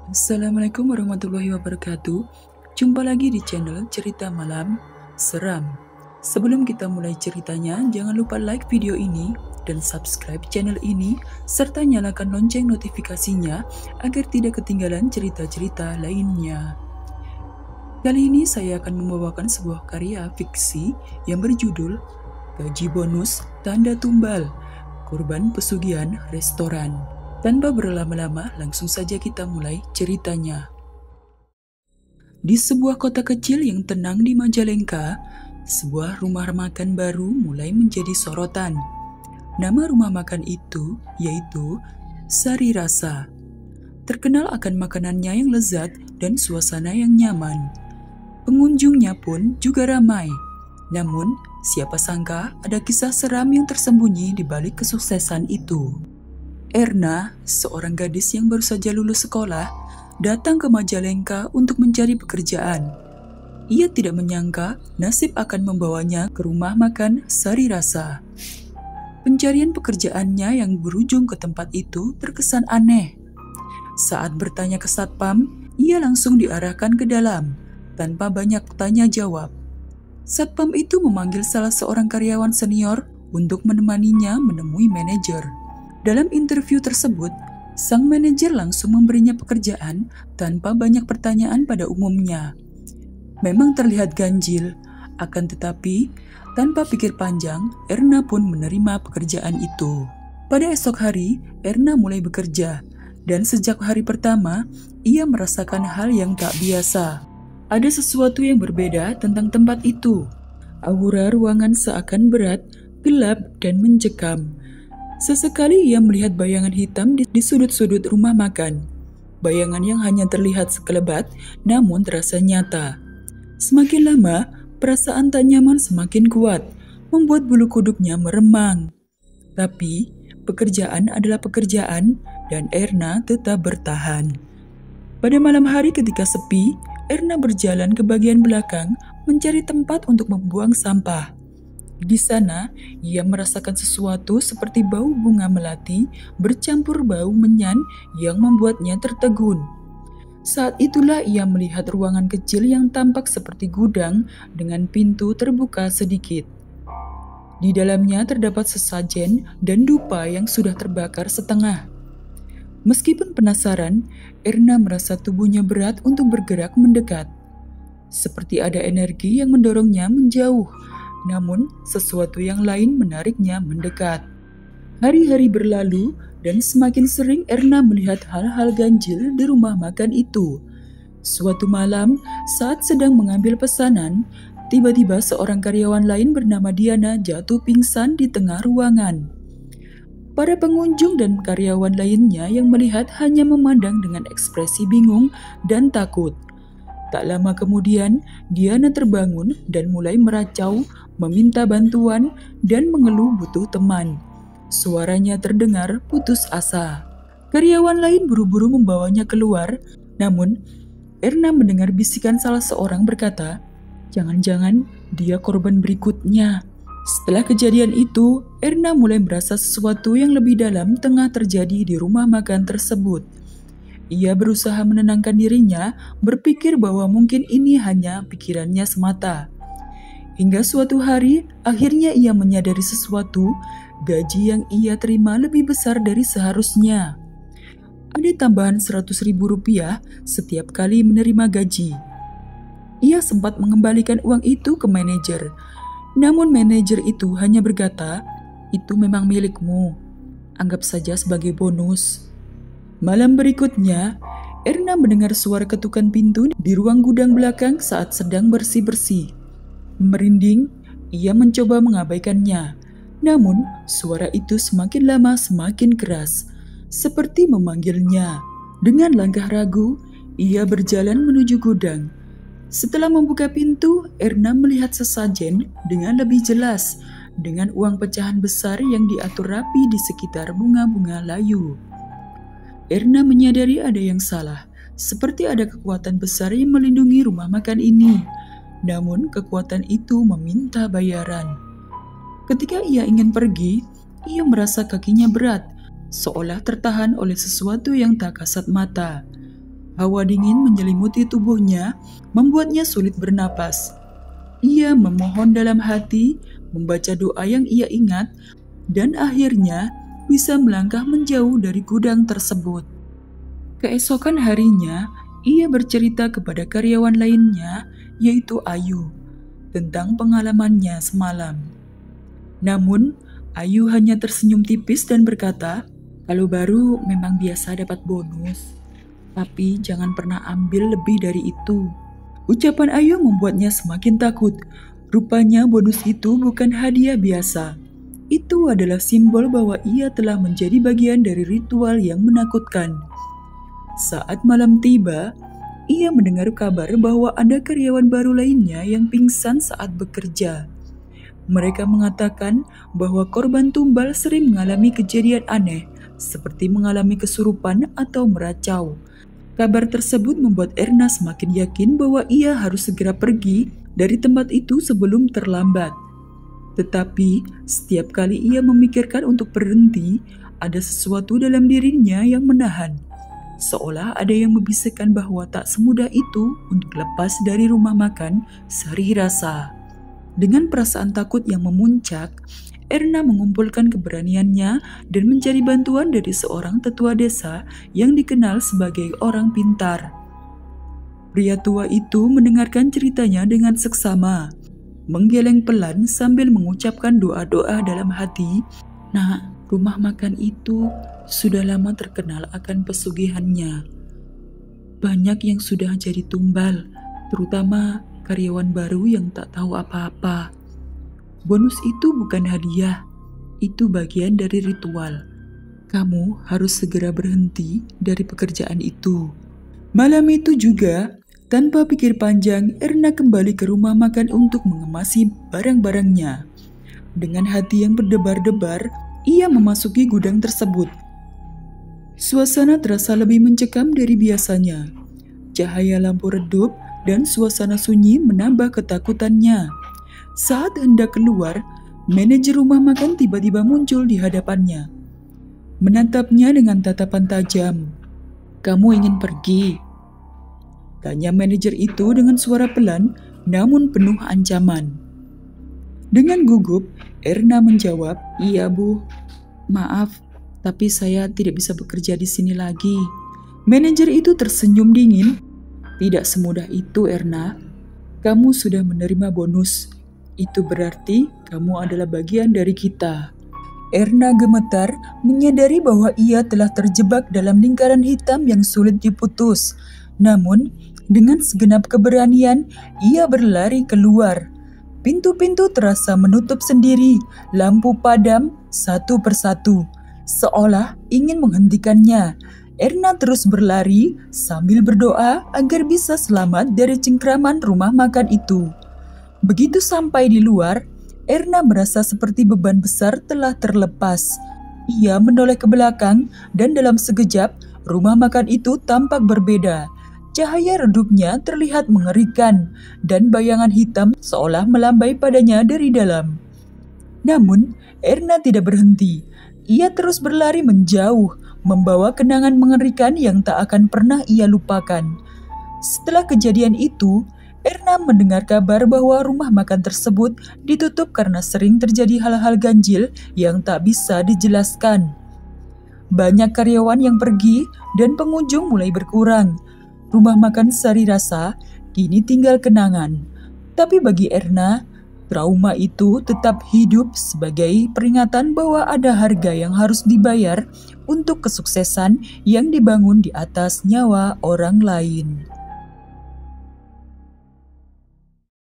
Assalamualaikum warahmatullahi wabarakatuh. Jumpa lagi di channel Cerita Malam Seram. Sebelum kita mulai ceritanya, jangan lupa like video ini dan subscribe channel ini, serta nyalakan lonceng notifikasinya agar tidak ketinggalan cerita-cerita lainnya. Kali ini saya akan membawakan sebuah karya fiksi yang berjudul Gaji Bonus Tanda Tumbal, Korban Pesugihan Restoran. Tanpa berlama-lama, langsung saja kita mulai ceritanya. Di sebuah kota kecil yang tenang di Majalengka, sebuah rumah makan baru mulai menjadi sorotan. Nama rumah makan itu yaitu Sari Rasa. Terkenal akan makanannya yang lezat dan suasana yang nyaman. Pengunjungnya pun juga ramai. Namun, siapa sangka ada kisah seram yang tersembunyi di balik kesuksesan itu. Erna, seorang gadis yang baru saja lulus sekolah, datang ke Majalengka untuk mencari pekerjaan. Ia tidak menyangka nasib akan membawanya ke rumah makan Sari Rasa. Pencarian pekerjaannya yang berujung ke tempat itu terkesan aneh. Saat bertanya ke satpam, ia langsung diarahkan ke dalam, tanpa banyak tanya jawab. Satpam itu memanggil salah seorang karyawan senior untuk menemaninya menemui manajer. Dalam interview tersebut, sang manajer langsung memberinya pekerjaan tanpa banyak pertanyaan pada umumnya. Memang terlihat ganjil, akan tetapi tanpa pikir panjang, Erna pun menerima pekerjaan itu. Pada esok hari, Erna mulai bekerja, dan sejak hari pertama, ia merasakan hal yang tak biasa. Ada sesuatu yang berbeda tentang tempat itu. Aura ruangan seakan berat, gelap, dan mencekam. Sesekali ia melihat bayangan hitam di sudut-sudut rumah makan. Bayangan yang hanya terlihat sekelebat, namun terasa nyata. Semakin lama, perasaan tak nyaman semakin kuat, membuat bulu kuduknya meremang. Tapi, pekerjaan adalah pekerjaan, dan Erna tetap bertahan. Pada malam hari ketika sepi, Erna berjalan ke bagian belakang mencari tempat untuk membuang sampah. Di sana, ia merasakan sesuatu seperti bau bunga melati bercampur bau menyan yang membuatnya tertegun. Saat itulah ia melihat ruangan kecil yang tampak seperti gudang dengan pintu terbuka sedikit. Di dalamnya terdapat sesajen dan dupa yang sudah terbakar setengah. Meskipun penasaran, Erna merasa tubuhnya berat untuk bergerak mendekat. Seperti ada energi yang mendorongnya menjauh. Namun, sesuatu yang lain menariknya mendekat. Hari-hari berlalu dan semakin sering Erna melihat hal-hal ganjil di rumah makan itu. Suatu malam, saat sedang mengambil pesanan, tiba-tiba seorang karyawan lain bernama Diana jatuh pingsan di tengah ruangan. Para pengunjung dan karyawan lainnya yang melihat hanya memandang dengan ekspresi bingung dan takut. Tak lama kemudian, Diana terbangun dan mulai meracau, meminta bantuan, dan mengeluh butuh teman. Suaranya terdengar putus asa. Karyawan lain buru-buru membawanya keluar, namun Erna mendengar bisikan salah seorang berkata, "Jangan-jangan dia korban berikutnya." Setelah kejadian itu, Erna mulai merasa sesuatu yang lebih dalam tengah terjadi di rumah makan tersebut. Ia berusaha menenangkan dirinya, berpikir bahwa mungkin ini hanya pikirannya semata. Hingga suatu hari, akhirnya ia menyadari sesuatu, gaji yang ia terima lebih besar dari seharusnya. Ada tambahan Rp100.000 setiap kali menerima gaji. Ia sempat mengembalikan uang itu ke manajer. Namun manajer itu hanya berkata, "Itu memang milikmu. Anggap saja sebagai bonus." Malam berikutnya, Erna mendengar suara ketukan pintu di ruang gudang belakang saat sedang bersih-bersih. Merinding, ia mencoba mengabaikannya. Namun, suara itu semakin lama semakin keras, seperti memanggilnya. Dengan langkah ragu, ia berjalan menuju gudang. Setelah membuka pintu, Erna melihat sesajen dengan lebih jelas, dengan uang pecahan besar yang diatur rapi di sekitar bunga-bunga layu. Erna menyadari ada yang salah, seperti ada kekuatan besar yang melindungi rumah makan ini. Namun kekuatan itu meminta bayaran. Ketika ia ingin pergi, ia merasa kakinya berat, seolah tertahan oleh sesuatu yang tak kasat mata. Hawa dingin menyelimuti tubuhnya, membuatnya sulit bernapas. Ia memohon dalam hati, membaca doa yang ia ingat, dan akhirnya bisa melangkah menjauh dari gudang tersebut. Keesokan harinya, ia bercerita kepada karyawan lainnya, yaitu Ayu, tentang pengalamannya semalam. Namun, Ayu hanya tersenyum tipis dan berkata, "Kalau baru memang biasa dapat bonus. Tapi jangan pernah ambil lebih dari itu." Ucapan Ayu membuatnya semakin takut. Rupanya bonus itu bukan hadiah biasa. Itu adalah simbol bahwa ia telah menjadi bagian dari ritual yang menakutkan. Saat malam tiba, ia mendengar kabar bahwa ada karyawan baru lainnya yang pingsan saat bekerja. Mereka mengatakan bahwa korban tumbal sering mengalami kejadian aneh, seperti mengalami kesurupan atau meracau. Kabar tersebut membuat Erna semakin yakin bahwa ia harus segera pergi dari tempat itu sebelum terlambat. Tetapi, setiap kali ia memikirkan untuk berhenti, ada sesuatu dalam dirinya yang menahan. Seolah ada yang membisikkan bahwa tak semudah itu untuk lepas dari rumah makan Sari Rasa. Dengan perasaan takut yang memuncak, Erna mengumpulkan keberaniannya dan mencari bantuan dari seorang tetua desa yang dikenal sebagai orang pintar. Pria tua itu mendengarkan ceritanya dengan seksama, menggeleng pelan sambil mengucapkan doa-doa dalam hati. "Nak, rumah makan itu sudah lama terkenal akan pesugihannya. Banyak yang sudah jadi tumbal, terutama karyawan baru yang tak tahu apa-apa. Bonus itu bukan hadiah, itu bagian dari ritual. Kamu harus segera berhenti dari pekerjaan itu." Malam itu juga, tanpa pikir panjang, Erna kembali ke rumah makan untuk mengemasi barang-barangnya. Dengan hati yang berdebar-debar, ia memasuki gudang tersebut. Suasana terasa lebih mencekam dari biasanya. Cahaya lampu redup dan suasana sunyi menambah ketakutannya. Saat hendak keluar, manajer rumah makan tiba-tiba muncul di hadapannya. Menatapnya dengan tatapan tajam. "Kamu ingin pergi?" tanya manajer itu dengan suara pelan namun penuh ancaman. Dengan gugup, Erna menjawab, "Iya, Bu. Maaf, tapi saya tidak bisa bekerja di sini lagi." Manajer itu tersenyum dingin. "Tidak semudah itu, Erna. Kamu sudah menerima bonus. Itu berarti kamu adalah bagian dari kita." Erna gemetar menyadari bahwa ia telah terjebak dalam lingkaran hitam yang sulit diputus. Namun, dengan segenap keberanian, ia berlari keluar. Pintu-pintu terasa menutup sendiri, lampu padam satu persatu, seolah ingin menghentikannya. Erna terus berlari sambil berdoa agar bisa selamat dari cengkraman rumah makan itu. Begitu sampai di luar, Erna merasa seperti beban besar telah terlepas. Ia menoleh ke belakang dan dalam sekejap, rumah makan itu tampak berbeda. Cahaya redupnya terlihat mengerikan dan bayangan hitam seolah melambai padanya dari dalam. Namun, Erna tidak berhenti. Ia terus berlari menjauh, membawa kenangan mengerikan yang tak akan pernah ia lupakan. Setelah kejadian itu, Erna mendengar kabar bahwa rumah makan tersebut ditutup karena sering terjadi hal-hal ganjil yang tak bisa dijelaskan. Banyak karyawan yang pergi dan pengunjung mulai berkurang. Rumah makan Sari Rasa kini tinggal kenangan. Tapi bagi Erna, trauma itu tetap hidup sebagai peringatan bahwa ada harga yang harus dibayar untuk kesuksesan yang dibangun di atas nyawa orang lain.